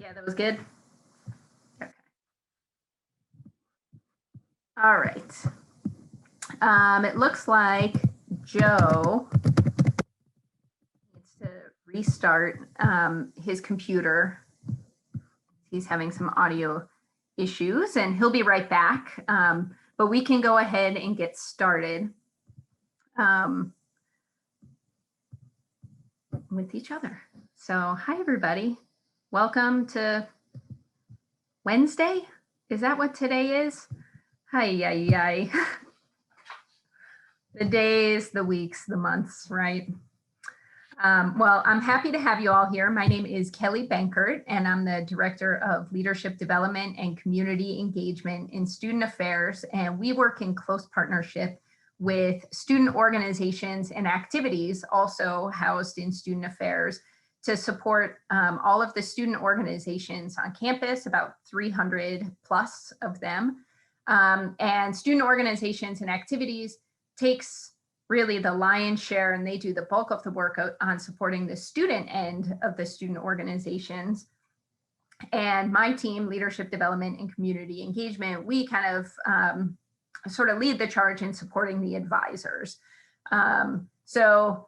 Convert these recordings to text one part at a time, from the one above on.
Yeah, that was good. Okay. All right. It looks like Joe needs to restart his computer. He's having some audio issues and he'll be right back. But we can go ahead and get started with each other. So hi, everybody. Welcome to Wednesday. Is that what today is? Hi. The days, the weeks, the months, right? Well, I'm happy to have you all here. My name is Kelly Bankert, and I'm the Director of Leadership Development and Community Engagement in Student Affairs, and we work in close partnership with student organizations and activities also housed in Student Affairs to support all of the student organizations on campus, about 300 plus of them. And student organizations and activities takes really the lion's share, and they do the bulk of the work on supporting the student end of the student organizations. And my team, Leadership Development and Community Engagement, we kind of sort of lead the charge in supporting the advisors. So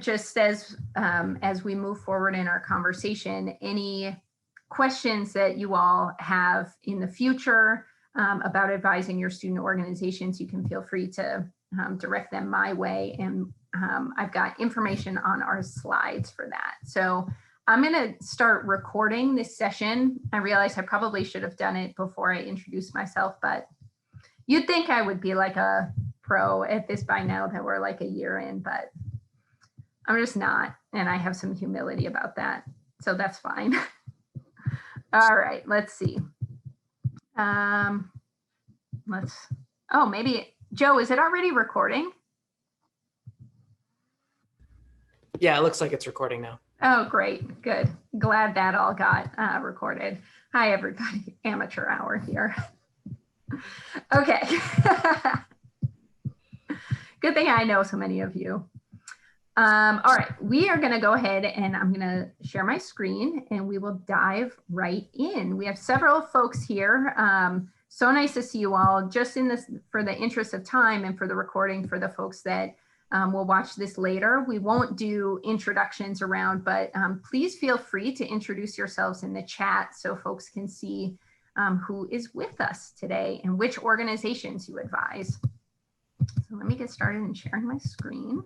just as we move forward in our conversation, any questions that you all have in the future about advising your student organizations, you can feel free to direct them my way. And I've got information on our slides for that. So I'm going to start recording this session. I realize I probably should have done it before I introduced myself, but you'd think I would be like a pro at this by now that we're like a year in, but I'm just not. And I have some humility about that. So that's fine. All right, let's see. Maybe, Joe, is it already recording? Yeah, it looks like it's recording now. Oh, great, good. Glad that all got recorded. Hi, everybody, amateur hour here. Okay. Good thing I know so many of you. All right, we are gonna go ahead and I'm gonna share my screen and we will dive right in. We have several folks here. So nice to see you all. Just in this, for the interest of time and for the recording for the folks that will watch this later, we won't do introductions around, but please feel free to introduce yourselves in the chat so folks can see who is with us today and which organizations you advise. So let me get started in sharing my screen.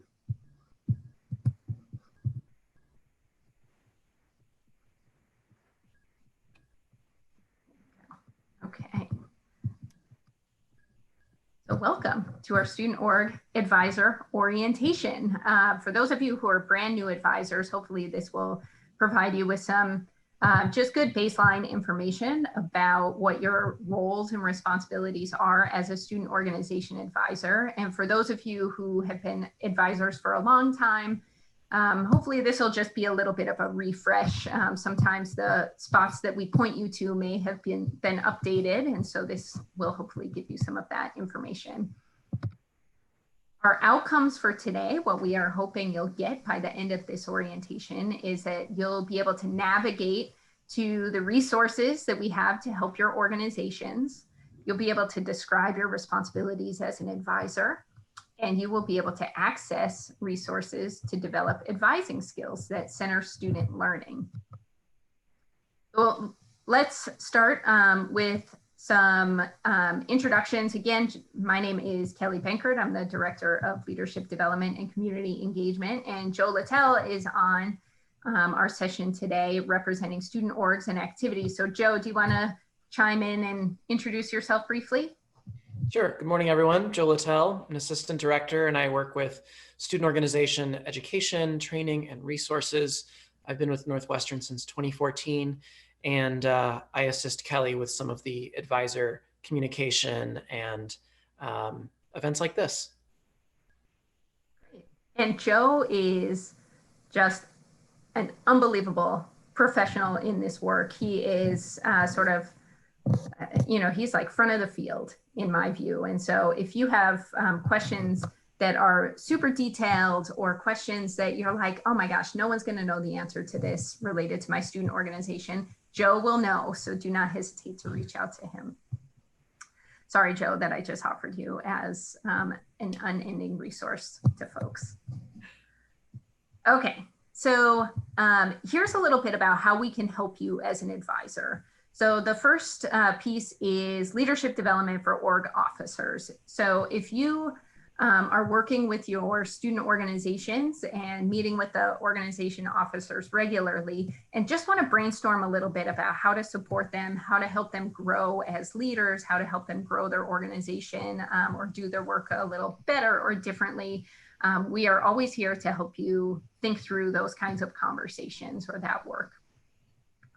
Okay. So welcome to our Student Org Advisor Orientation. For those of you who are brand new advisors, hopefully this will provide you with some just good baseline information about what your roles and responsibilities are as a student organization advisor. And for those of you who have been advisors for a long time, hopefully this will just be a little bit of a refresh. Sometimes the spots that we point you to may have been updated, and so this will hopefully give you some of that information. Our outcomes for today, what we are hoping you'll get by the end of this orientation, is that you'll be able to navigate to the resources that we have to help your organizations. You'll be able to describe your responsibilities as an advisor, and you will be able to access resources to develop advising skills that center student learning. Well, let's start with some introductions. Again, my name is Kelly Bankert. I'm the Director of Leadership Development and Community Engagement, and Joe Littell is on our session today representing student orgs and activities. So Joe, do you want to chime in and introduce yourself briefly? Sure. Good morning, everyone. Joe Littell, an assistant director, and I work with student organization education, training, and resources. I've been with Northwestern since 2014, and I assist Kelly with some of the advisor communication and events like this. Great. And Joe is just an unbelievable professional in this work. He is he's like front of the field in my view. And so if you have questions that are super detailed or questions that you're like, oh my gosh, no one's going to know the answer to this related to my student organization, Joe will know. So do not hesitate to reach out to him. Sorry, Joe, that I just offered you as an unending resource to folks. Okay, so here's a little bit about how we can help you as an advisor. So the first piece is leadership development for org officers. So if you are working with your student organizations and meeting with the organization officers regularly and just want to brainstorm a little bit about how to support them, how to help them grow as leaders, how to help them grow their organization or do their work a little better or differently, we are always here to help you think through those kinds of conversations or that work.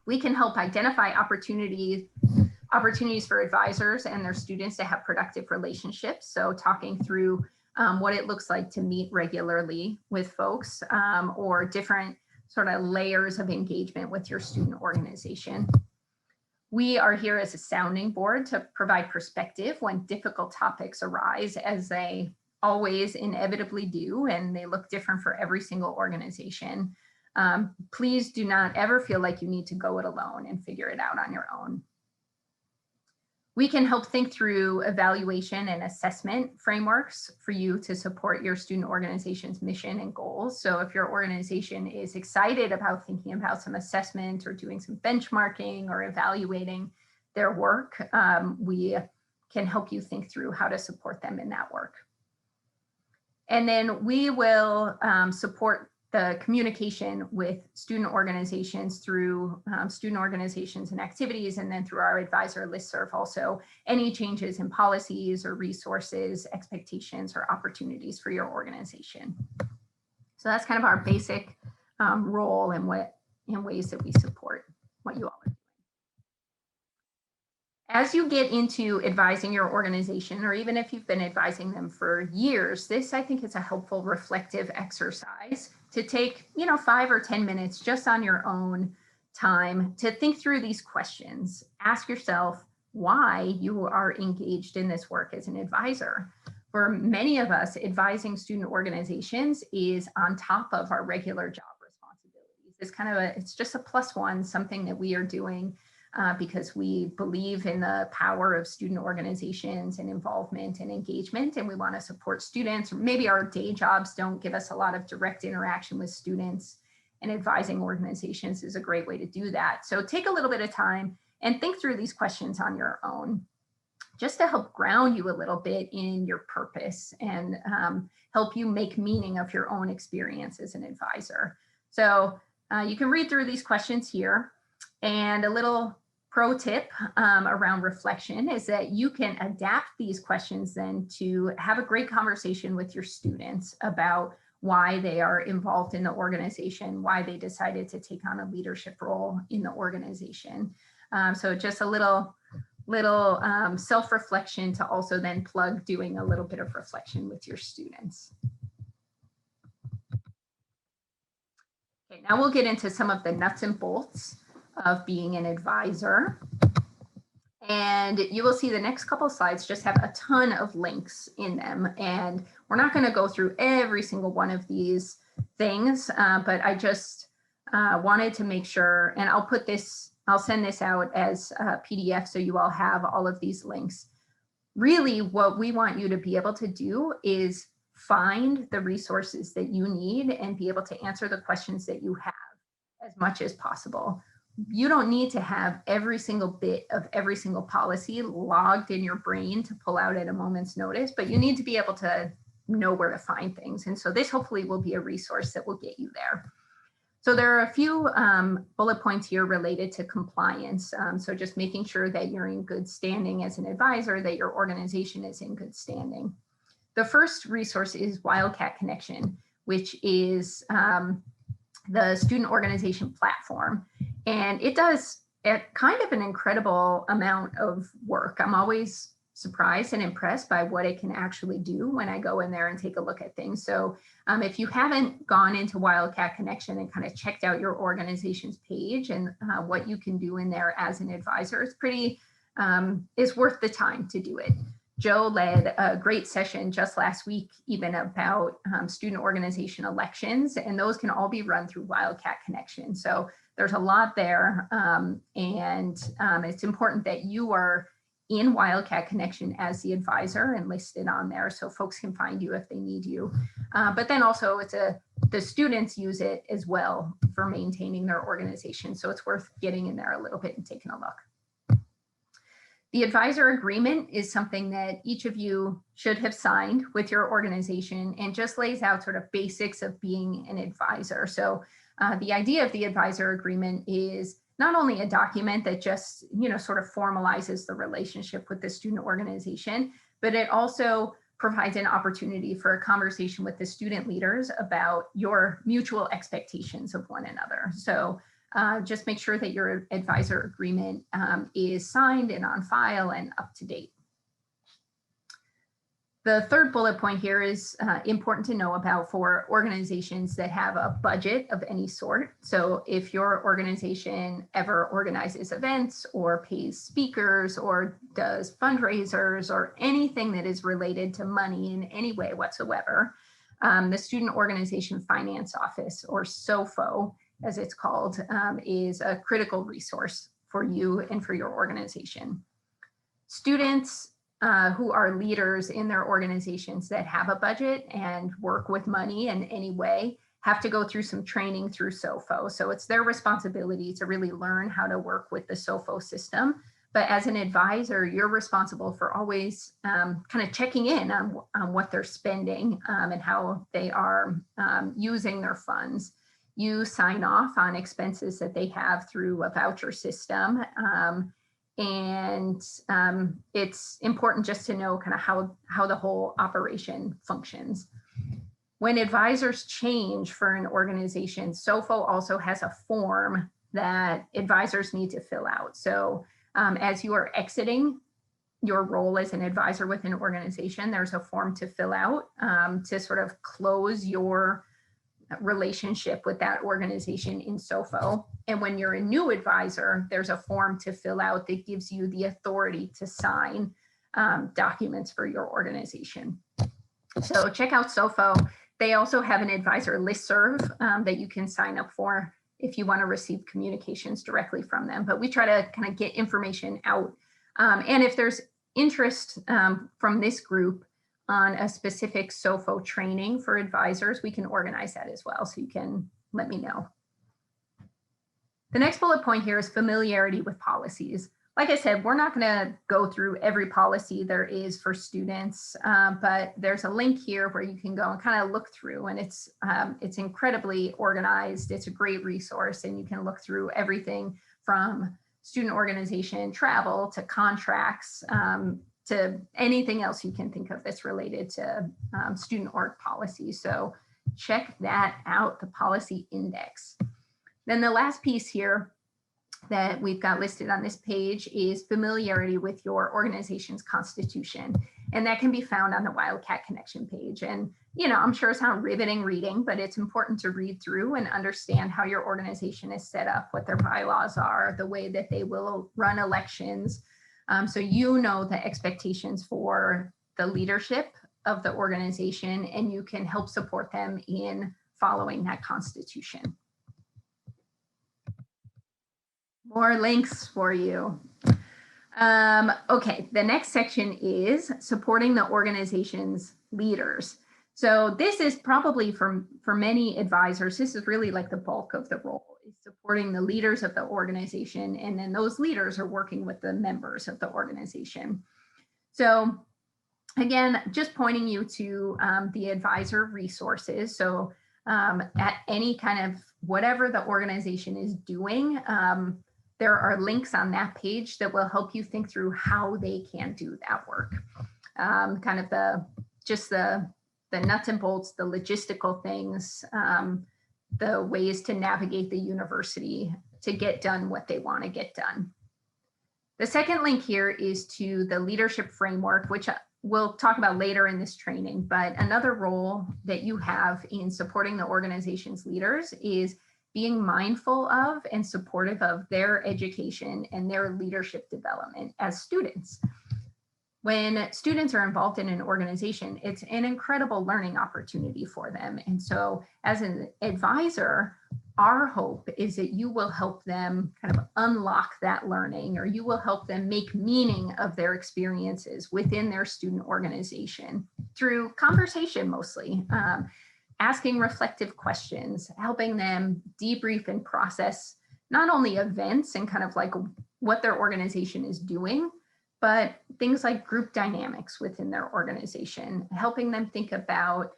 We can help identify opportunities for advisors and their students to have productive relationships. So talking through what it looks like to meet regularly with folks or different sort of layers of engagement with your student organization. We are here as a sounding board to provide perspective when difficult topics arise, as they always inevitably do, and they look different for every single organization. Please do not ever feel like you need to go it alone and figure it out on your own. We can help think through evaluation and assessment frameworks for you to support your student organization's mission and goals. So if your organization is excited about thinking about some assessment or doing some benchmarking or evaluating their work, we can help you think through how to support them in that work. And then we will support the communication with student organizations through student organizations and activities, and then through our advisor listserv also, any changes in policies or resources, expectations, or opportunities for your organization. So that's kind of our basic role and ways that we support what you all are doing. As you get into advising your organization, or even if you've been advising them for years, this I think is a helpful reflective exercise to take 5 or 10 minutes just on your own time to think through these questions. Ask yourself why you are engaged in this work as an advisor. For many of us, advising student organizations is on top of our regular job responsibilities. It's just a plus one, something that we are doing because we believe in the power of student organizations and involvement and engagement, and we want to support students. Or maybe our day jobs don't give us a lot of direct interaction with students, and advising organizations is a great way to do that. So take a little bit of time and think through these questions on your own, just to help ground you a little bit in your purpose and help you make meaning of your own experience as an advisor. So you can read through these questions here. And a little pro tip around reflection is that you can adapt these questions then to have a great conversation with your students about why they are involved in the organization, why they decided to take on a leadership role in the organization. So just a little self-reflection to also then plug doing a little bit of reflection with your students. Okay, now we'll get into some of the nuts and bolts of being an advisor. And you will see the next couple of slides just have a ton of links in them. And we're not going to go through every single one of these things, but I just wanted to make sure, and I'll send this out as a PDF so you all have all of these links. Really, what we want you to be able to do is find the resources that you need and be able to answer the questions that you have as much as possible. You don't need to have every single bit of every single policy logged in your brain to pull out at a moment's notice, but you need to be able to know where to find things. And so this hopefully will be a resource that will get you there. So there are a few bullet points here related to compliance. So just making sure that you're in good standing as an advisor, that your organization is in good standing. The first resource is Wildcat Connection, which is the student organization platform. And it does kind of an incredible amount of work. I'm always surprised and impressed by what it can actually do when I go in there and take a look at things. So if you haven't gone into Wildcat Connection and kind of checked out your organization's page and what you can do in there as an advisor, it's worth the time to do it. Joe led a great session just last week, even about student organization elections, and those can all be run through Wildcat Connection. So there's a lot there, and it's important that you are in Wildcat Connection as the advisor and listed on there so folks can find you if they need you. But then also the students use it as well for maintaining their organization. So it's worth getting in there a little bit and taking a look. The advisor agreement is something that each of you should have signed with your organization and just lays out sort of basics of being an advisor. So the idea of the advisor agreement is not only a document that just, sort of formalizes the relationship with the student organization, but it also provides an opportunity for a conversation with the student leaders about your mutual expectations of one another. So just make sure that your advisor agreement is signed and on file and up to date. The third bullet point here is important to know about for organizations that have a budget of any sort. So if your organization ever organizes events or pays speakers or does fundraisers or anything that is related to money in any way whatsoever, the Student Organization Finance Office, or SOFO, as it's called, is a critical resource for you and for your organization. Students who are leaders in their organizations that have a budget and work with money in any way have to go through some training through SOFO. So it's their responsibility to really learn how to work with the SOFO system. But as an advisor, you're responsible for always kind of checking in on what they're spending and how they are using their funds. You sign off on expenses that they have through a voucher system. And it's important just to know kind of how the whole operation functions. When advisors change for an organization, SOFO also has a form that advisors need to fill out. So as you are exiting your role as an advisor with an organization, there's a form to fill out to sort of close your relationship with that organization in SOFO. And when you're a new advisor, there's a form to fill out that gives you the authority to sign documents for your organization. So check out SOFO. They also have an advisor listserv that you can sign up for if you want to receive communications directly from them. But we try to kind of get information out. And if there's interest from this group on a specific SOFO training for advisors, we can organize that as well. So you can let me know. The next bullet point here is familiarity with policies. Like I said, we're not going to go through every policy there is for students, but there's a link here where you can go and kind of look through, and it's incredibly organized. It's a great resource, and you can look through everything from student organization travel to contracts, to anything else you can think of that's related to student org policy. So check that out, the policy index. Then the last piece here that we've got listed on this page is familiarity with your organization's constitution. And that can be found on the Wildcat Connection page. And, I'm sure it's not riveting reading, but it's important to read through and understand how your organization is set up, what their bylaws are, the way that they will run elections. So the expectations for the leadership of the organization, and you can help support them in following that constitution. More links for you. Okay, the next section is supporting the organization's leaders. So this is probably for many advisors, this is really like the bulk of the role, is supporting the leaders of the organization. And then those leaders are working with the members of the organization. So again, just pointing you to the advisor resources. So at any kind of whatever the organization is doing, there are links on that page that will help you think through how they can do that work. Kind of the nuts and bolts, the logistical things, the ways to navigate the university to get done what they want to get done. The second link here is to the leadership framework, which we'll talk about later in this training, but another role that you have in supporting the organization's leaders is being mindful of and supportive of their education and their leadership development as students. When students are involved in an organization, it's an incredible learning opportunity for them. And so as an advisor, our hope is that you will help them kind of unlock that learning, or you will help them make meaning of their experiences within their student organization through conversation mostly, asking reflective questions, helping them debrief and process not only events and kind of like what their organization is doing, but things like group dynamics within their organization, helping them think about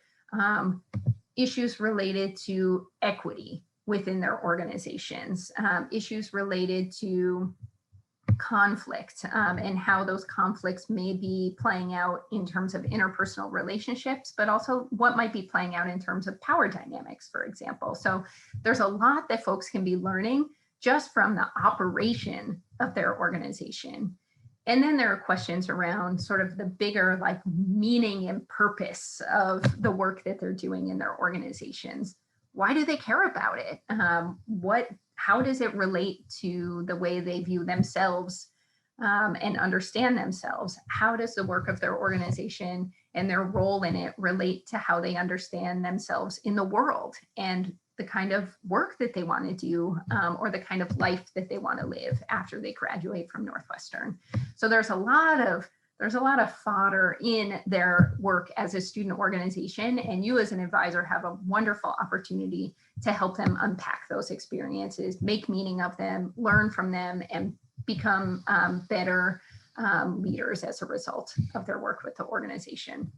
issues related to equity within their organizations, issues related to conflict and how those conflicts may be playing out in terms of interpersonal relationships, but also what might be playing out in terms of power dynamics, for example. So there's a lot that folks can be learning just from the operation of their organization. And then there are questions around sort of the bigger like meaning and purpose of the work that they're doing in their organizations. Why do they care about it? How does it relate to the way they view themselves and understand themselves? How does the work of their organization and their role in it relate to how they understand themselves in the world and the kind of work that they want to do or the kind of life that they want to live after they graduate from Northwestern? So there's a lot of fodder in their work as a student organization, and you as an advisor have a wonderful opportunity to help them unpack those experiences, make meaning of them, learn from them, and become better leaders as a result of their work with the organization.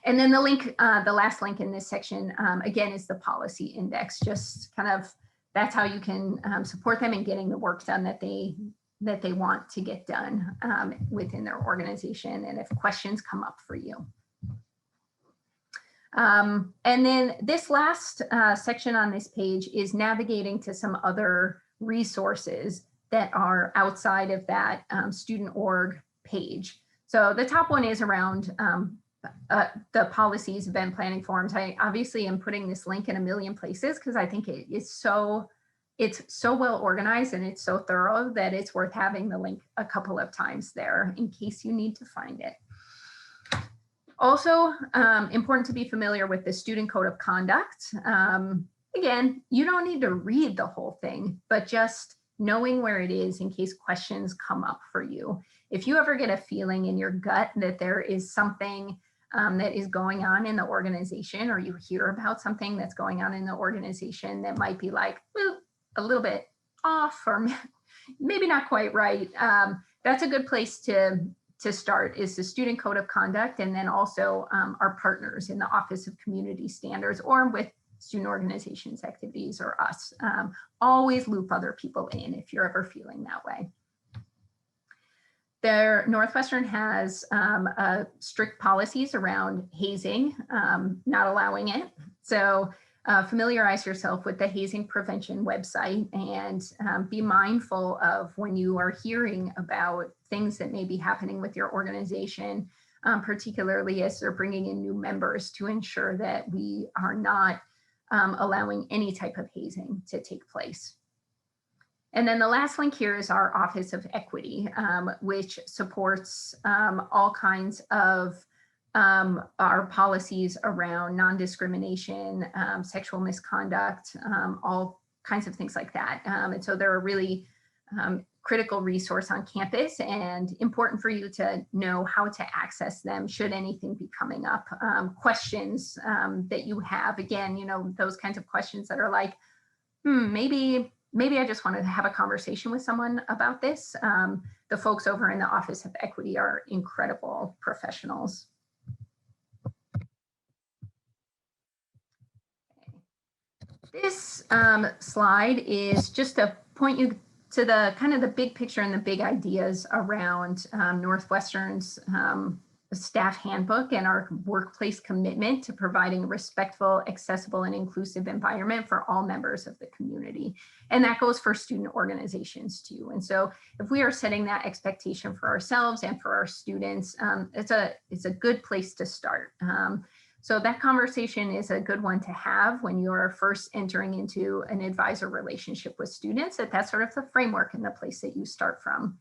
And then the link, the last link in this section, again, is the policy index. Just kind of, that's how you can support them in getting the work done that they want to get done within their organization, and if questions come up for you. And then this last section on this page is navigating to some other resources that are outside of that student org page. So the top one is around the policies, event planning forms. I obviously am putting this link in a million places because I think it's so well organized and it's so thorough that it's worth having the link a couple of times there in case you need to find it. Also, important to be familiar with the Student Code of Conduct. Again, you don't need to read the whole thing, but just knowing where it is in case questions come up for you. If you ever get a feeling in your gut that there is something that is going on in the organization, or you hear about something that's going on in the organization that might be like, well, a little bit off or maybe not quite right, that's a good place to start, is the Student Code of Conduct, and then also our partners in the Office of Community Standards or with student organizations activities or us. Always loop other people in if you're ever feeling that way. Northwestern has strict policies around hazing, not allowing it. So familiarize yourself with the hazing prevention website and be mindful of when you are hearing about things that may be happening with your organization, particularly as they're bringing in new members, to ensure that we are not allowing any type of hazing to take place. And then the last link here is our Office of Equity, which supports all kinds of our policies around non-discrimination, sexual misconduct, all kinds of things like that. And so they're a really critical resource on campus, and important for you to know how to access them should anything be coming up. Questions that you have, again, you know, those kinds of questions that are like, maybe I just wanted to have a conversation with someone about this. The folks over in the Office of Equity are incredible professionals. This slide is just to point you to the kind of the big picture and the big ideas around Northwestern's staff handbook and our workplace commitment to providing a respectful, accessible, and inclusive environment for all members of the community. And that goes for student organizations too. And so if we are setting that expectation for ourselves and for our students, it's a good place to start. So that conversation is a good one to have when you're first entering into an advisor relationship with students, that's sort of the framework and the place that you start from.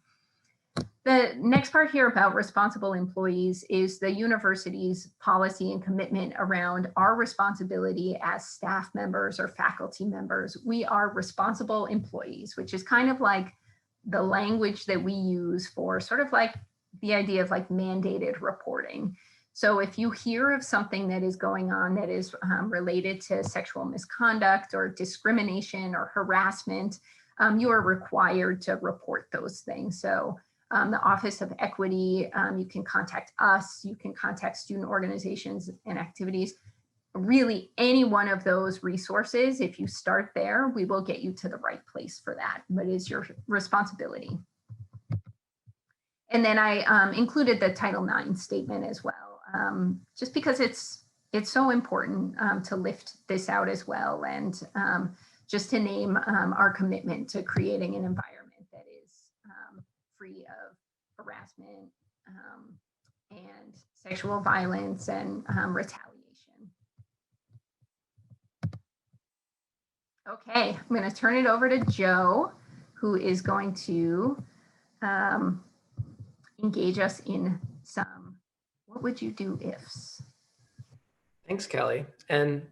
The next part here about responsible employees is the university's policy and commitment around our responsibility as staff members or faculty members. We are responsible employees, which is kind of like the language that we use for sort of like the idea of like mandated reporting. So if you hear of something that is going on that is related to sexual misconduct or discrimination or harassment, you are required to report those things. So the Office of Equity, you can contact us, you can contact student organizations and activities. Really, any one of those resources, if you start there, we will get you to the right place for that, but it is your responsibility. And then I included the Title IX statement as well, just because it's so important to lift this out as well, and just to name our commitment to creating an environment that is free of harassment and sexual violence and retaliation. Okay, I'm going to turn it over to Joe, who is going to engage us in some what would you do ifs. Thanks, Kelly. And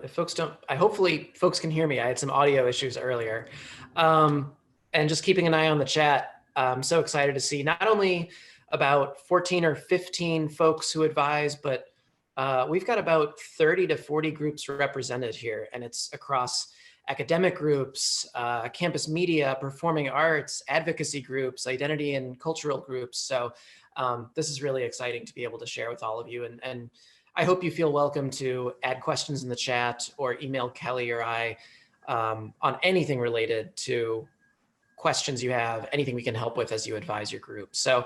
if folks don't, hopefully folks can hear me. I had some audio issues earlier. And just keeping an eye on the chat, I'm so excited to see not only about 14 or 15 folks who advise, but we've got about 30 to 40 groups represented here, and it's across academic groups, campus media, performing arts, advocacy groups, identity and cultural groups. So this is really exciting to be able to share with all of you. And I hope you feel welcome to add questions in the chat or email Kelly or I on anything related to questions you have, anything we can help with as you advise your group. So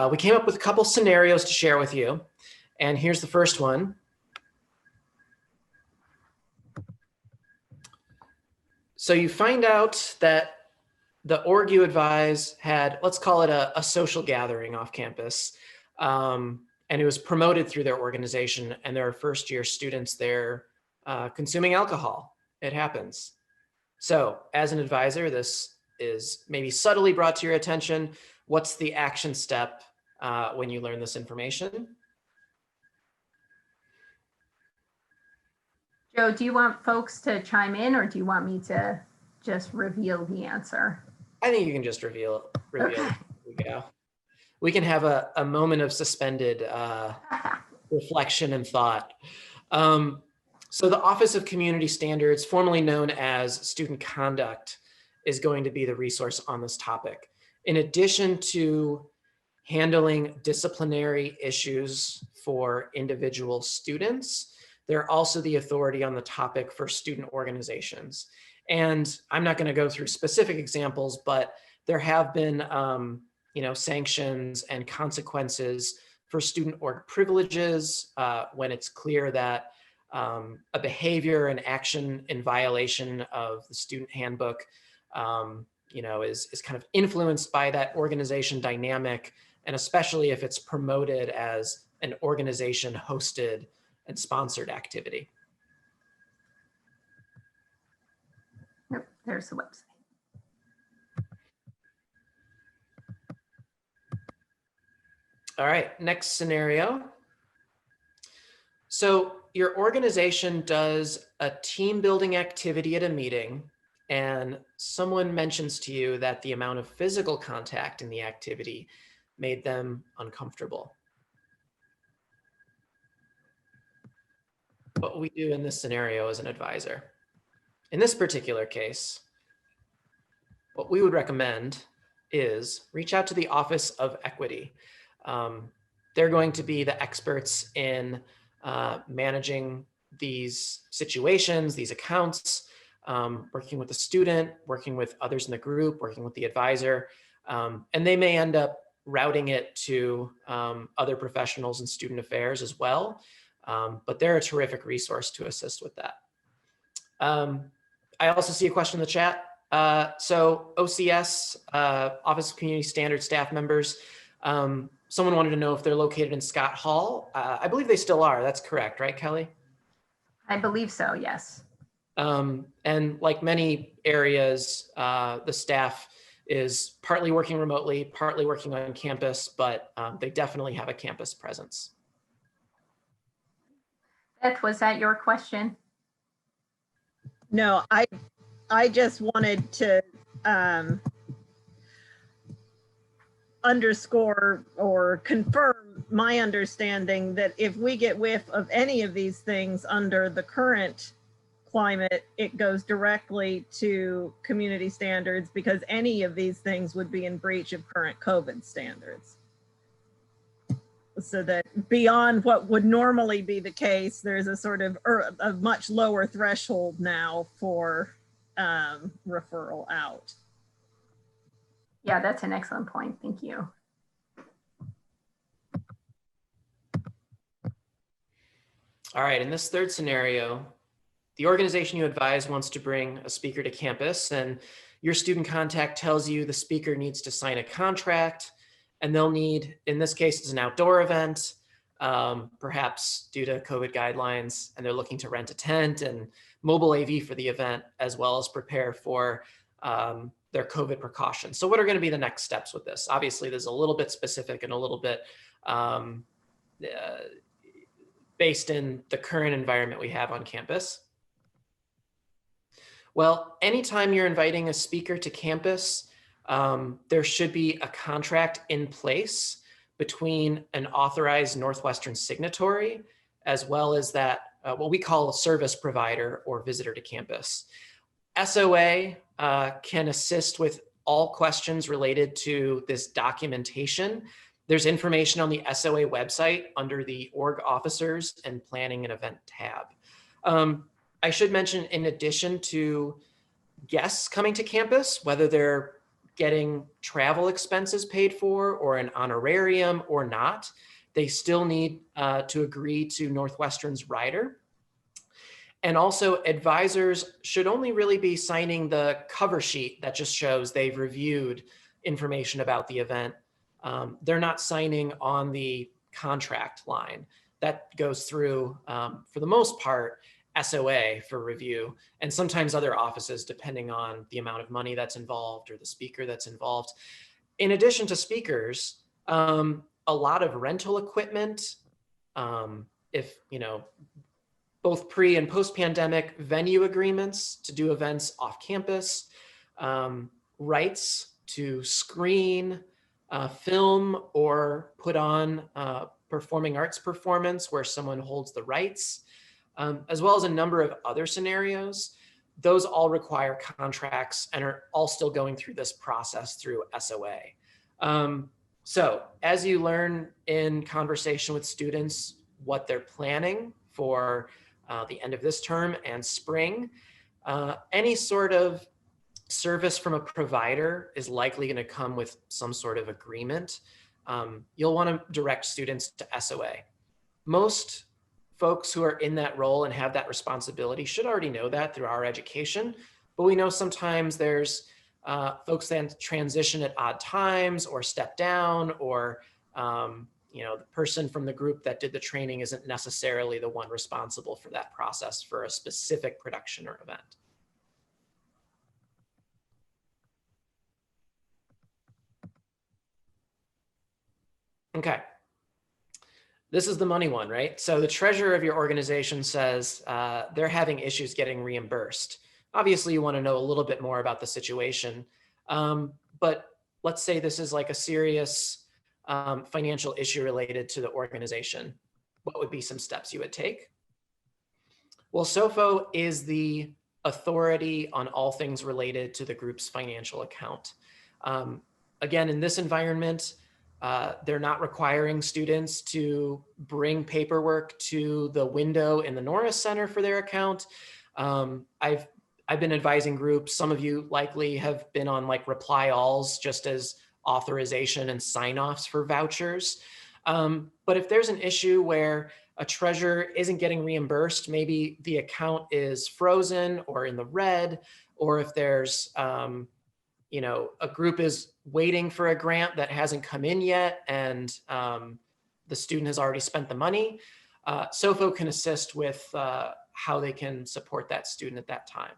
we came up with a couple scenarios to share with you. And here's the first one. So you find out that the org you advise had, let's call it a social gathering off campus. And it was promoted through their organization, and there are first year students there consuming alcohol. It happens. So as an advisor, this is maybe subtly brought to your attention. What's the action step when you learn this information? Joe, do you want folks to chime in, or do you want me to just reveal the answer? I think you can just reveal okay. We can have a moment of suspended reflection and thought. So the Office of Community Standards, formerly known as Student Conduct, is going to be the resource on this topic. In addition to handling disciplinary issues for individual students, they're also the authority on the topic for student organizations. And I'm not going to go through specific examples, but there have been sanctions and consequences for student org privileges when it's clear that a behavior and action in violation of the student handbook is kind of influenced by that organization dynamic, and especially if it's promoted as an organization hosted and sponsored activity. Yep, there's the website. All right, next scenario. So your organization does a team building activity at a meeting, and someone mentions to you that the amount of physical contact in the activity made them uncomfortable. What we do in this scenario as an advisor. In this particular case, what we would recommend is reach out to the Office of Equity. They're going to be the experts in managing these situations, these accounts, working with the student, working with others in the group, working with the advisor, and they may end up routing it to other professionals in student affairs as well. But they're a terrific resource to assist with that. I also see a question in the chat. So OCS, Office of Community Standards staff members, someone wanted to know if they're located in Scott Hall. I believe they still are. That's correct, right, Kelly? I believe so, yes. And like many areas, the staff is partly working remotely, partly working on campus, but they definitely have a campus presence. Beth, was that your question? No, I just wanted to underscore or confirm my understanding that if we get whiff of any of these things under the current climate, it goes directly to community standards, because any of these things would be in breach of current COVID standards. So that beyond what would normally be the case, there's a sort of a much lower threshold now for referral out. Yeah, that's an excellent point. Thank you. All right, in this third scenario, the organization you advise wants to bring a speaker to campus, and your student contact tells you the speaker needs to sign a contract, and they'll need, in this case, it's an outdoor event, perhaps due to COVID guidelines, and they're looking to rent a tent and mobile AV for the event, as well as prepare for their COVID precautions. So what are going to be the next steps with this? Obviously, there's a little bit specific and a little bit based in the current environment we have on campus. Well, anytime you're inviting a speaker to campus, there should be a contract in place between an authorized Northwestern signatory, as well as that what we call a service provider or visitor to campus. SOA can assist with all questions related to this documentation. There's information on the SOA website under the org officers and planning and event tab. I should mention, in addition to guests coming to campus, whether they're getting travel expenses paid for or an honorarium or not, they still need to agree to Northwestern's rider. And also, advisors should only really be signing the cover sheet that just shows they've reviewed information about the event. They're not signing on the contract line. That goes through, for the most part, SOA for review, and sometimes other offices, depending on the amount of money that's involved or the speaker that's involved. In addition to speakers, a lot of rental equipment, if, you know, both pre and post-pandemic venue agreements to do events off campus, rights to screen, film, or put on performing arts performance where someone holds the rights, as well as a number of other scenarios. Those all require contracts and are all still going through this process through SOA. So as you learn in conversation with students what they're planning for the end of this term and spring, any sort of service from a provider is likely going to come with some sort of agreement. You'll want to direct students to SOA. Most folks who are in that role and have that responsibility should already know that through our education, but we know sometimes there's folks that transition at odd times or step down, or you know, the person from the group that did the training isn't necessarily the one responsible for that process for a specific production or event. Okay. This is the money one, right? So the treasurer of your organization says they're having issues getting reimbursed. Obviously, you want to know a little bit more about the situation, but let's say this is like a serious financial issue related to the organization. What would be some steps you would take? Well, SOFO is the authority on all things related to the group's financial account. Again, in this environment, they're not requiring students to bring paperwork to the window in the Norris Center for their account. I've been advising groups. Some of you likely have been on like reply alls just as authorization and sign-offs for vouchers. But if there's an issue where a treasurer isn't getting reimbursed, maybe the account is frozen or in the red, or if there's you know, a group is waiting for a grant that hasn't come in yet and the student has already spent the money, SOFO can assist with how they can support that student at that time.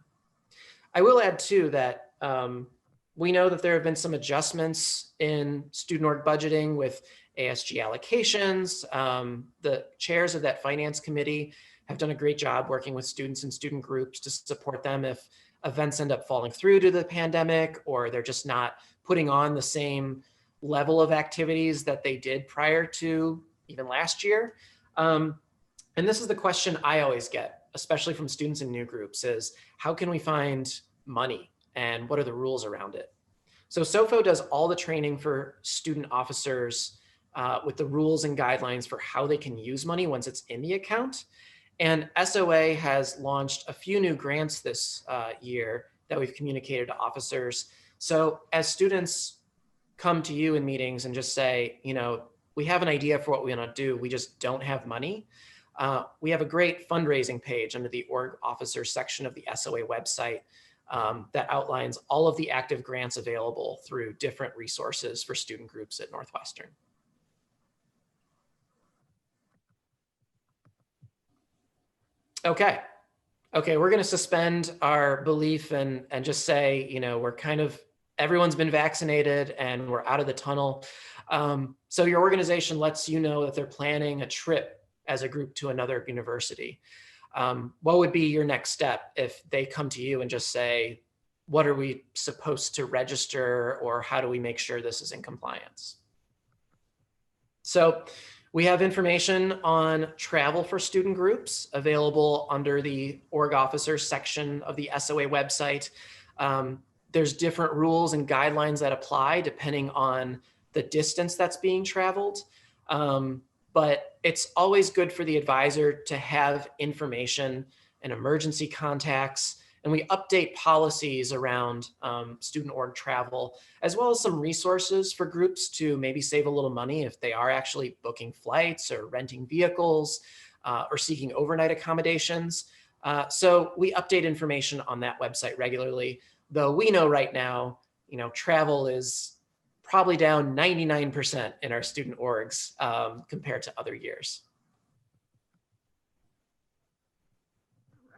I will add too that we know that there have been some adjustments in student org budgeting with ASG allocations. The chairs of that finance committee have done a great job working with students and student groups to support them if events end up falling through to the pandemic, or they're just not putting on the same level of activities that they did prior to even last year. And this is the question I always get, especially from students in new groups, is how can we find money and what are the rules around it? So SOFO does all the training for student officers with the rules and guidelines for how they can use money once it's in the account. And SOA has launched a few new grants this year that we've communicated to officers. So as students come to you in meetings and just say, you know, we have an idea for what we want to do, we just don't have money. We have a great fundraising page under the org officer section of the SOA website that outlines all of the active grants available through different resources for student groups at Northwestern. Okay, we're going to suspend our belief and just say, you know, we're kind of, everyone's been vaccinated and we're out of the tunnel. So your organization lets you know that they're planning a trip as a group to another university. What would be your next step if they come to you and just say, what are we supposed to register, or how do we make sure this is in compliance? So we have information on travel for student groups available under the org officers section of the SOA website. There's different rules and guidelines that apply depending on the distance that's being traveled. But it's always good for the advisor to have information and emergency contacts, and we update policies around student org travel, as well as some resources for groups to maybe save a little money if they are actually booking flights or renting vehicles or seeking overnight accommodations. So we update information on that website regularly, though we know right now, you know, travel is probably down 99% in our student orgs compared to other years.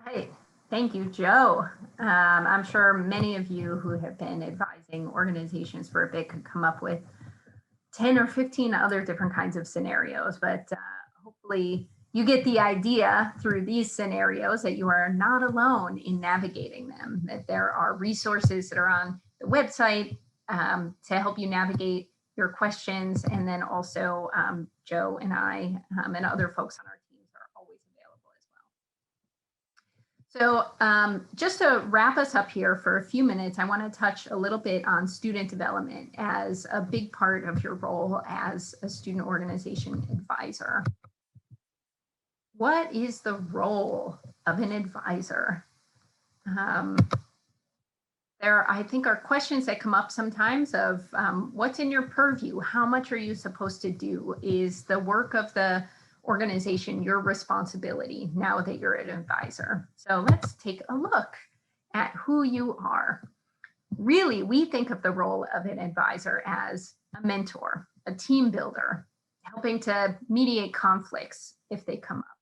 Right. Thank you, Joe. I'm sure many of you who have been advising organizations for a bit could come up with 10 or 15 other different kinds of scenarios, but hopefully you get the idea through these scenarios that you are not alone in navigating them, that there are resources that are on the website to help you navigate your questions. And then also Joe and I and other folks on our teams are always available as well. So just to wrap us up here for a few minutes, I want to touch a little bit on student development as a big part of your role as a student organization advisor. What is the role of an advisor? There, I think, are questions that come up sometimes of what's in your purview? How much are you supposed to do? Is the work of the organization your responsibility now that you're an advisor? So let's take a look at who you are. Really, we think of the role of an advisor as a mentor, a team builder, helping to mediate conflicts if they come up.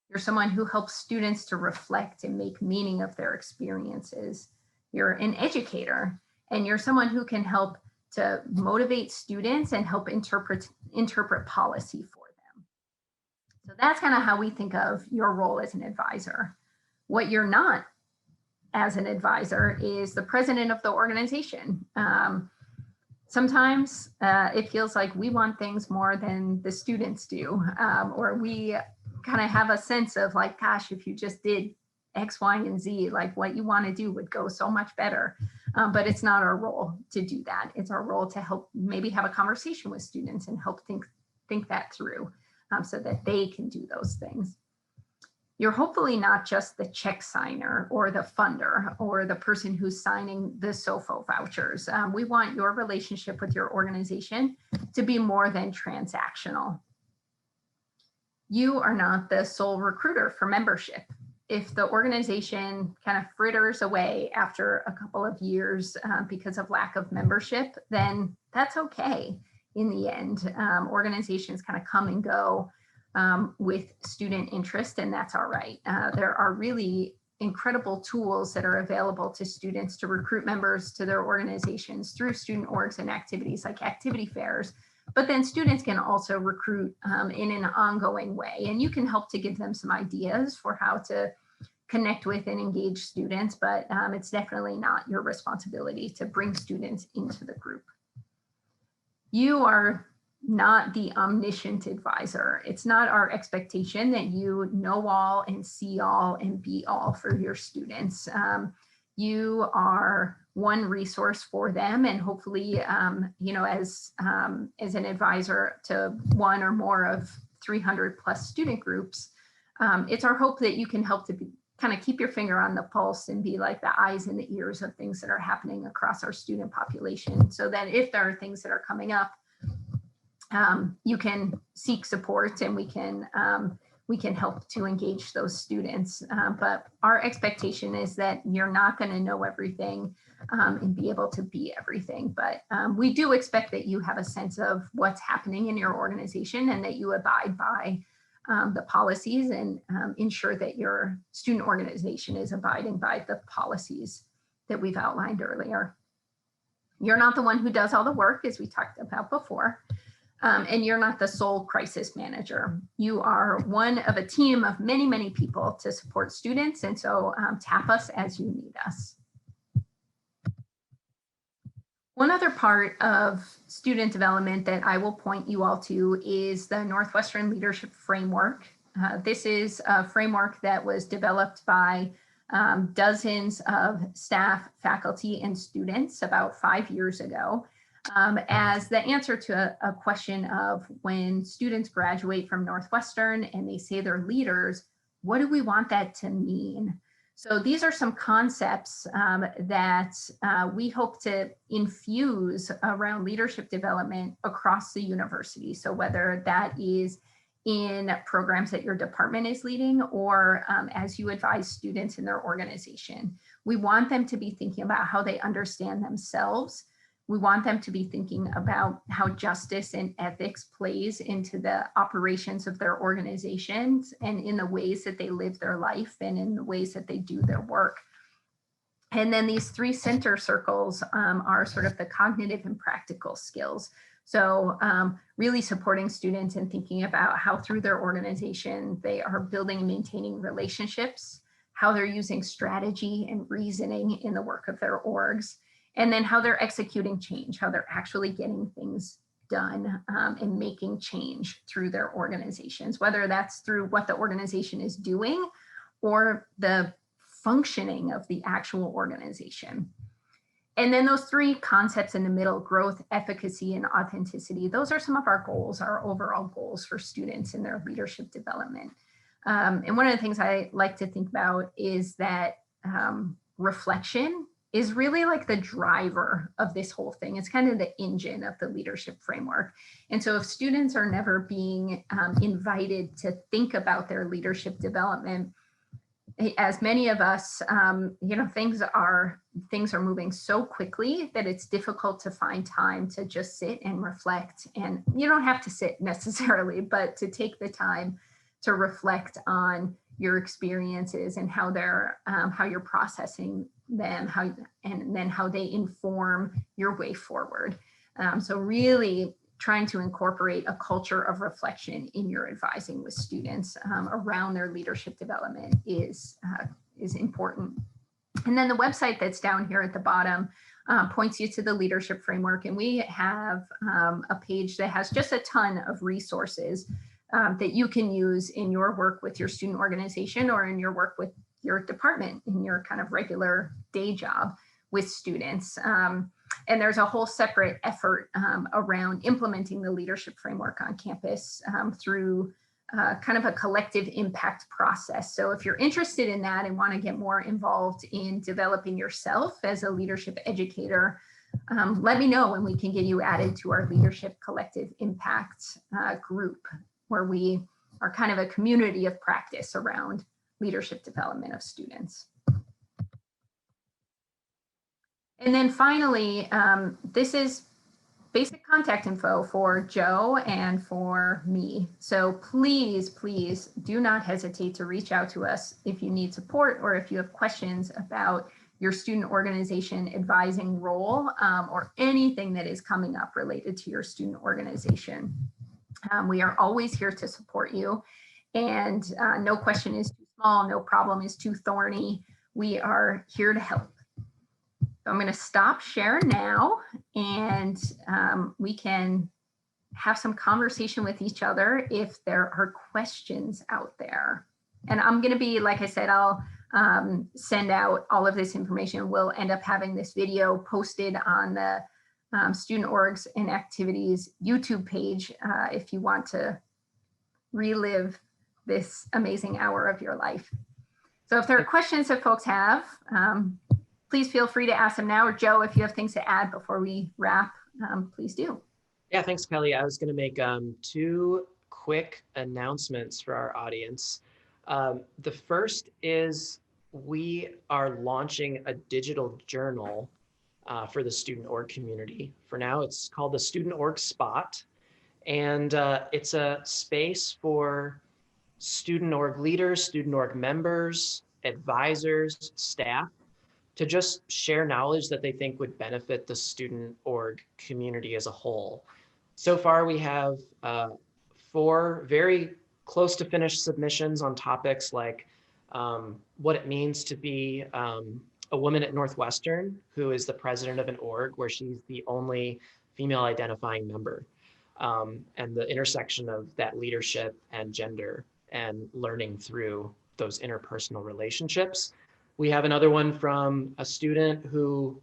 You're someone who helps students to reflect and make meaning of their experiences. You're an educator, and you're someone who can help to motivate students and help interpret policy for them. So that's kind of how we think of your role as an advisor. What you're not as an advisor is the president of the organization. Sometimes it feels like we want things more than the students do, or we kind of have a sense of like, gosh, if you just did X, Y, and Z, like what you want to do would go so much better. But it's not our role to do that. It's our role to help maybe have a conversation with students and help think that through so that they can do those things. You're hopefully not just the check signer or the funder or the person who's signing the SOFO vouchers. We want your relationship with your organization to be more than transactional. You are not the sole recruiter for membership. If the organization kind of fritters away after a couple of years because of lack of membership, then that's okay in the end. Organizations kind of come and go with student interest, and that's all right. There are really incredible tools that are available to students to recruit members to their organizations through student orgs and activities like activity fairs. But then students can also recruit in an ongoing way, and you can help to give them some ideas for how to connect with and engage students, but it's definitely not your responsibility to bring students into the group. You are not the omniscient advisor. It's not our expectation that you know all and see all and be all for your students. You are one resource for them, and hopefully, you know, as an advisor to one or more of 300 plus student groups, it's our hope that you can help to kind of keep your finger on the pulse and be like the eyes and the ears of things that are happening across our student population, so that if there are things that are coming up, you can seek support and we can help to engage those students. But our expectation is that you're not going to know everything and be able to be everything. But we do expect that you have a sense of what's happening in your organization and that you abide by the policies and ensure that your student organization is abiding by the policies that we've outlined earlier. You're not the one who does all the work, as we talked about before. And you're not the sole crisis manager. You are one of a team of many, many people to support students. And so tap us as you need us. One other part of student development that I will point you all to is the Northwestern Leadership Framework. This is a framework that was developed by dozens of staff, faculty, and students about 5 years ago. As the answer to a question of when students graduate from Northwestern and they say they're leaders, what do we want that to mean? So these are some concepts that we hope to infuse around leadership development across the university. So whether that is in programs that your department is leading or as you advise students in their organization, we want them to be thinking about how they understand themselves. We want them to be thinking about how justice and ethics plays into the operations of their organizations and in the ways that they live their life and in the ways that they do their work. And then these three center circles are sort of the cognitive and practical skills. So really supporting students and thinking about how through their organization, they are building and maintaining relationships, how they're using strategy and reasoning in the work of their orgs, and then how they're executing change, how they're actually getting things done and making change through their organizations, whether that's through what the organization is doing or the functioning of the actual organization. And then those three concepts in the middle, growth, efficacy, and authenticity, those are some of our goals, our overall goals for students in their leadership development. And one of the things I like to think about is that reflection is really like the driver of this whole thing. It's kind of the engine of the leadership framework. And so if students are never being invited to think about their leadership development, as many of us, you know, things are moving so quickly that it's difficult to find time to just sit and reflect. And you don't have to sit necessarily, but to take the time to reflect on your experiences and how you're processing them, and then how they inform your way forward. So really trying to incorporate a culture of reflection in your advising with students around their leadership development is important. And then the website that's down here at the bottom points you to the leadership framework. And we have a page that has just a ton of resources that you can use in your work with your student organization or in your work with your department in your kind of regular day job with students. And there's a whole separate effort around implementing the leadership framework on campus through kind of a collective impact process. So if you're interested in that and want to get more involved in developing yourself as a leadership educator, let me know and we can get you added to our leadership collective impact group, where we are kind of a community of practice around leadership development of students. And then finally, this is basic contact info for Joe and for me. So please, please do not hesitate to reach out to us if you need support or if you have questions about your student organization advising role, or anything that is coming up related to your student organization. We are always here to support you, and no question is too small, no problem is too thorny. We are here to help. I'm going to stop share now, and we can have some conversation with each other if there are questions out there. And I'm going to be, like I said, I'll send out all of this information. We'll end up having this video posted on the Student Orgs and Activities YouTube page if you want to relive this amazing hour of your life. So if there are questions that folks have, please feel free to ask them now, or Joe, if you have things to add before we wrap, please do. Yeah, thanks, Kelly. I was going to make 2 quick announcements for our audience. The first is we are launching a digital journal for the student org community. For now, it's called the Student Org Spot, and it's a space for student org leaders, student org members, advisors, staff, to just share knowledge that they think would benefit the student org community as a whole. So far, we have 4 very close to finished submissions on topics like what it means to be a woman at Northwestern who is the president of an org where she's the only female identifying member, and the intersection of that leadership and gender and learning through those interpersonal relationships. We have another one from a student who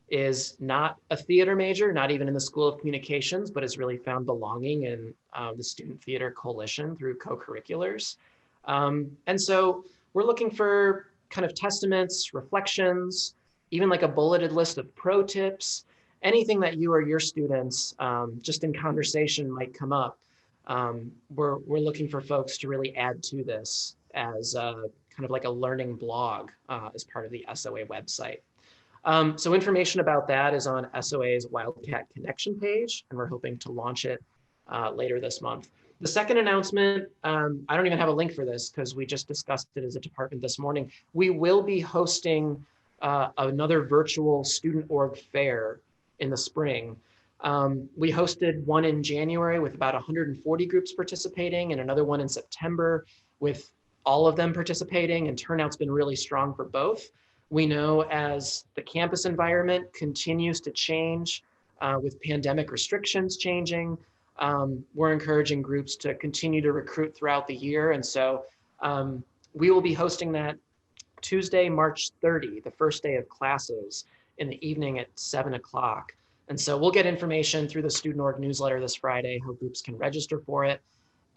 is not a theater major, not even in the School of Communications, but has really found belonging in the Student Theater Coalition through co-curriculars. And so we're looking for kind of testaments, reflections, even like a bulleted list of pro tips, anything that you or your students just in conversation might come up. We're looking for folks to really add to this as kind of like a learning blog as part of the SOA website. So information about that is on SOA's Wildcat Connection page, and we're hoping to launch it later this month. The second announcement, I don't even have a link for this because we just discussed it as a department this morning. We will be hosting another virtual student org fair in the spring. We hosted one in January with about 140 groups participating, and another one in September with all of them participating, and turnout's been really strong for both. We know as the campus environment continues to change with pandemic restrictions changing, we're encouraging groups to continue to recruit throughout the year. And so we will be hosting that Tuesday, March 30, the first day of classes, in the evening at 7 o'clock. And so we'll get information through the Student Org newsletter this Friday, how groups can register for it.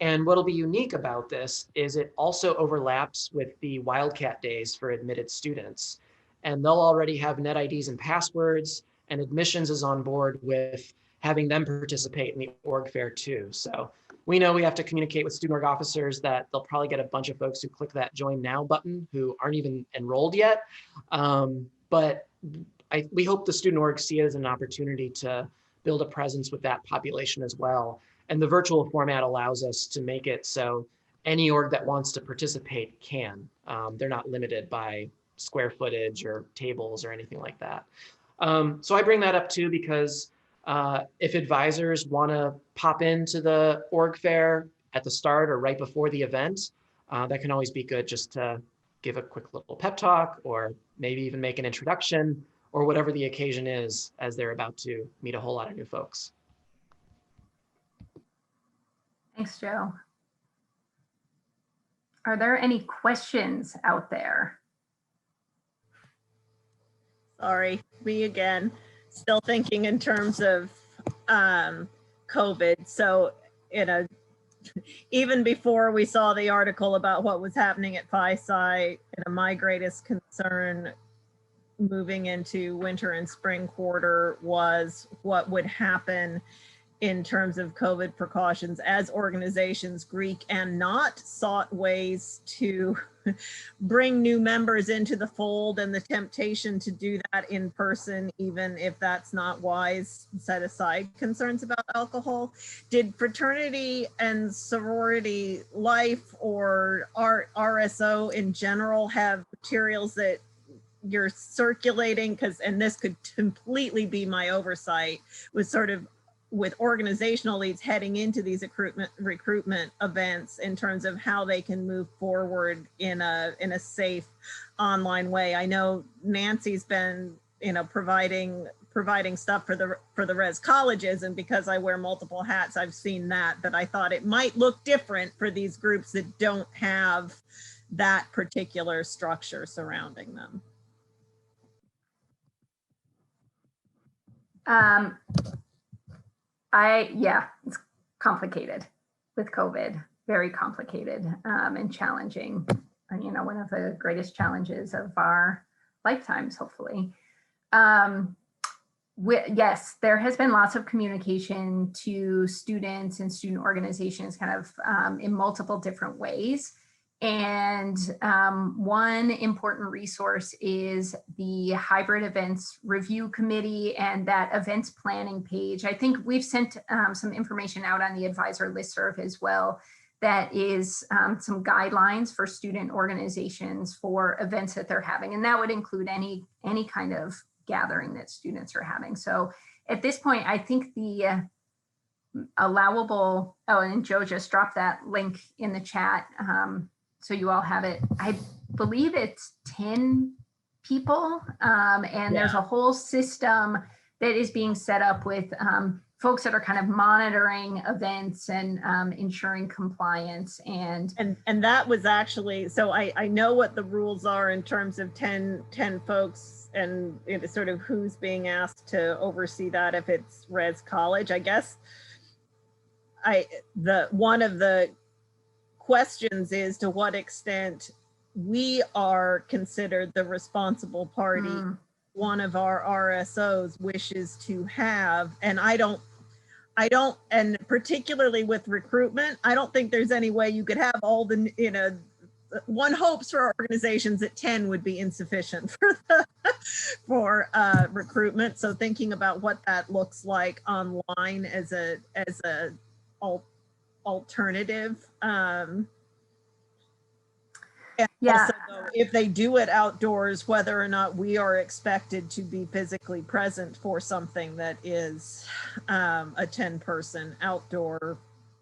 And what'll be unique about this is it also overlaps with the Wildcat Days for admitted students. And they'll already have net IDs and passwords, and admissions is on board with having them participate in the org fair too. So we know we have to communicate with student org officers that they'll probably get a bunch of folks who click that join now button who aren't even enrolled yet. But we hope the student org see it as an opportunity to build a presence with that population as well. And the virtual format allows us to make it so any org that wants to participate can. They're not limited by square footage or tables or anything like that. So I bring that up too because if advisors want to pop into the org fair at the start or right before the event, that can always be good just to give a quick little pep talk or maybe even make an introduction or whatever the occasion is as they're about to meet a whole lot of new folks. Thanks, Joe. Are there any questions out there? Sorry, me again. Still thinking in terms of COVID. So, even before we saw the article about what was happening at Phi-Sci, my greatest concern moving into winter and spring quarter was what would happen in terms of COVID precautions as organizations, Greek and not, sought ways to bring new members into the fold and the temptation to do that in person, even if that's not wise, set aside concerns about alcohol. Did fraternity and sorority life or RSO in general have materials that you're circulating? Because, and this could completely be my oversight, was sort of with organizational leads heading into these recruitment events in terms of how they can move forward in a safe online way. I know Nancy's been, providing stuff for the res colleges, and because I wear multiple hats, I've seen that, but I thought it might look different for these groups that don't have that particular structure surrounding them. It's complicated with COVID, very complicated and challenging. One of the greatest challenges of our lifetimes, hopefully. Yes, there has been lots of communication to students and student organizations kind of in multiple different ways. And one important resource is the Hybrid Events Review Committee and that events planning page. I think we've sent some information out on the advisor listserv as well. That is some guidelines for student organizations for events that they're having. And that would include any kind of gathering that students are having. So at this point, I think the allowable, and Joe just dropped that link in the chat. So you all have it. I believe it's 10 people, and there's a whole system that is being set up with folks that are kind of monitoring events and ensuring compliance. And that was actually, so I know what the rules are in terms of 10 folks and sort of who's being asked to oversee that if it's res college. I guess one of the questions is to what extent we are considered the responsible party one of our RSOs wishes to have. And I don't, and particularly with recruitment, I don't think there's any way you could have all the, one hopes for organizations that 10 would be insufficient for recruitment. So thinking about what that looks like online as a alternative. And also, though, if they do it outdoors, whether or not we are expected to be physically present for something that is a 10-person outdoor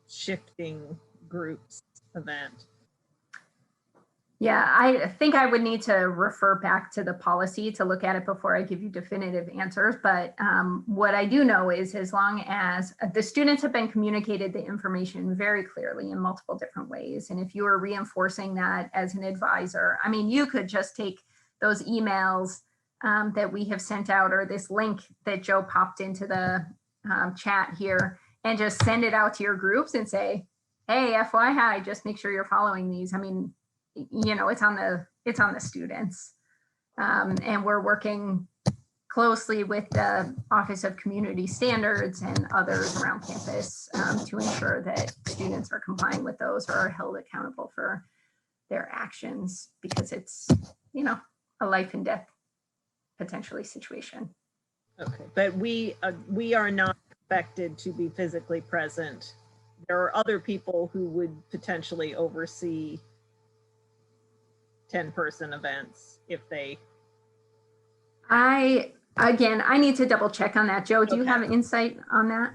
shifting groups event. Yeah, I think I would need to refer back to the policy to look at it before I give you definitive answers. But what I do know is as long as the students have been communicated the information very clearly in multiple different ways. And if you are reinforcing that as an advisor, I mean, you could just take those emails that we have sent out or this link that Joe popped into the chat here and just send it out to your groups and say, hey, FYI, just make sure you're following these. I mean, it's on the students, and we're working closely with the Office of Community Standards and others around campus to ensure that students are complying with those or are held accountable for their actions, because it's a life and death potentially situation. Okay, but we are not expected to be physically present. There are other people who would potentially oversee 10-person events if they. I need to double check on that. Joe, do you have insight on that?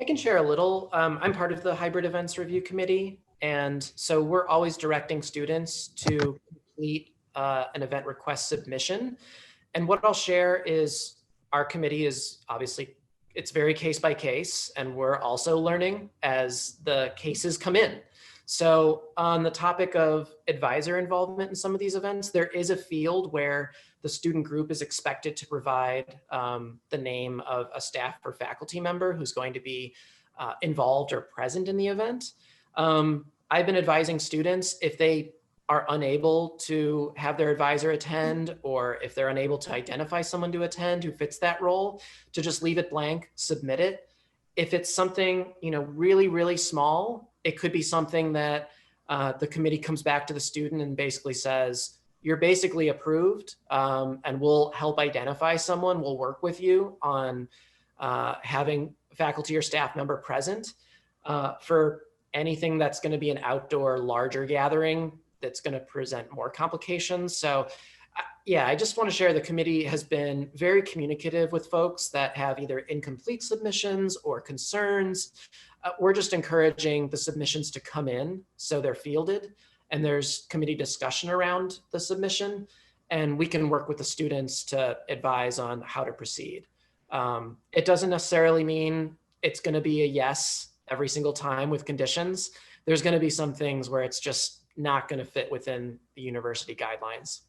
I can share a little. I'm part of the Hybrid Events Review Committee. And so we're always directing students to complete an event request submission. And what I'll share is our committee is obviously, it's very case by case, and we're also learning as the cases come in. So on the topic of advisor involvement in some of these events, there is a field where the student group is expected to provide the name of a staff or faculty member who's going to be involved or present in the event. I've been advising students if they are unable to have their advisor attend, or if they're unable to identify someone to attend who fits that role, to just leave it blank, submit it. If it's something, really, really small, it could be something that the committee comes back to the student and basically says, you're basically approved, and we'll help identify someone. We'll work with you on having faculty or staff member present for anything that's going to be an outdoor larger gathering that's going to present more complications. So yeah, I just want to share the committee has been very communicative with folks that have either incomplete submissions or concerns. We're just encouraging the submissions to come in so they're fielded and there's committee discussion around the submission, and we can work with the students to advise on how to proceed. It doesn't necessarily mean it's going to be a yes every single time with conditions. There's going to be some things where it's just not going to fit within the university guidelines.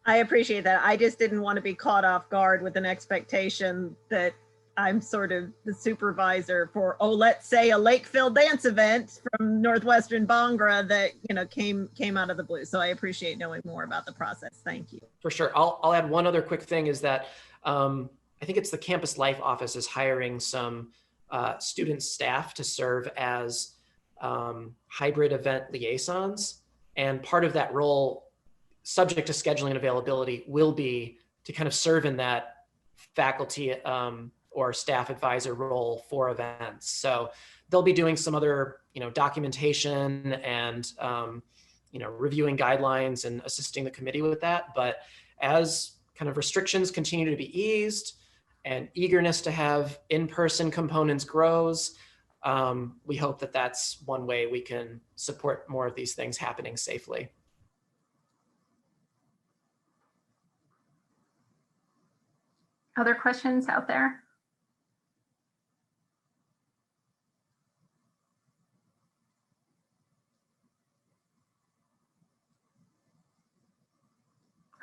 I appreciate that. I just didn't want to be caught off guard with an expectation that I'm sort of the supervisor for, oh, let's say a Lakeville dance event from Northwestern Bhangra that, you know, came out of the blue. So I appreciate knowing more about the process. Thank you. For sure. I'll add one other quick thing is that I think it's the Campus Life Office is hiring some student staff to serve as hybrid event liaisons. And part of that role, subject to scheduling and availability, will be to kind of serve in that faculty or staff advisor role for events. So they'll be doing some other, you know, documentation and, you know, reviewing guidelines and assisting the committee with that. But as kind of restrictions continue to be eased and eagerness to have in-person components grows, we hope that that's one way we can support more of these things happening safely. Other questions out there?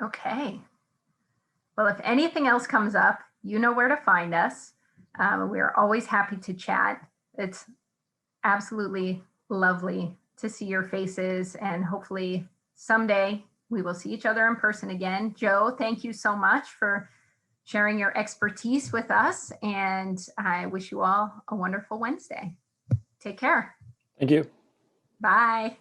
Okay. Well, if anything else comes up, you know where to find us. We're always happy to chat. It's absolutely lovely to see your faces, and hopefully someday we will see each other in person again. Joe, thank you so much for sharing your expertise with us, and I wish you all a wonderful Wednesday. Take care. Thank you. Bye.